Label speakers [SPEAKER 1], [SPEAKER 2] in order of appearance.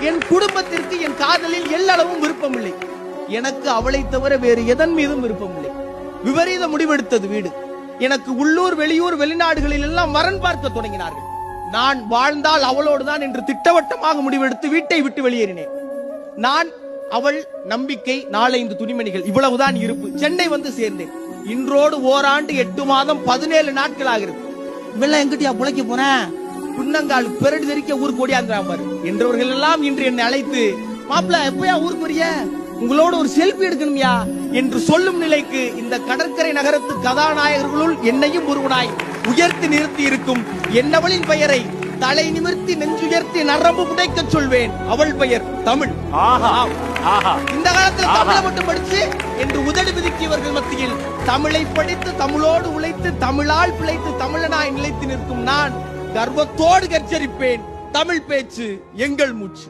[SPEAKER 1] என் குடும்பத்திற்கு என் காதலில் எல்லளவும் விருப்பமில்லை. எனக்கு அவளை தவிர வேறு எதன் மீதும் விருப்பமில்லை. விபரீத முடிவெடுத்தது வீடு. எனக்கு உள்ளூர் வெளியூர் வெளிநாடுகளில் எல்லாம் வரன் பார்க்க தொடங்கினார்கள். நான் வாழ்ந்தால் அவளோடு தான் என்று திட்டவட்டமாக முடிவெடுத்து வீட்டை விட்டு வெளியேறினேன். நான், அவள், நம்பிக்கை, 4-5 துணிமணிகள், இவ்வளவுதான் இருப்பு. சென்னை வந்து சேர்ந்தேன். இன்றோடு ஓராண்டு 8 மாதம் 17 நாட்கள் ஆகிறது. இவெல்லாம் எங்கிட்டயா புழைக்க போன, புன்னங்கால் பெரடு தெரிக்க ஊருக்கு ஓடியாந்துறான் பாரு என்றவர்கள் எல்லாம் இன்று என்னை அழைத்து, மாப்பிள்ள எப்பயா ஊருக்கு வரிய, உங்களோட ஒரு செல்ஃபி எடுக்கணும்யா என்று சொல்லும் நிலைக்கு இந்த கடற்கரை நகரத்து கதாநாயகர்களுள் என்னையும் ஒருவனாய் உயர்த்தி நிறுத்தி இருக்கும் என்னவளின் பெயரை தலை நிமிர்த்தி நெஞ்சுயர்த்தி நரம்பு புடைக்க சொல்வேன். அவள் பெயர் தமிழ். இந்த காலத்தில் தமிழை மட்டும் படிச்சு என்று உதடு விதிக்கியவர்கள் மத்தியில் தமிழை படித்து தமிழோடு உழைத்து தமிழால் பிழைத்து தமிழனாய் நிலைத்து நிற்கும் நான் கர்வத்தோடு கச்சரிப்பேன். தமிழ் பேச்சு எங்கள் மூச்சு.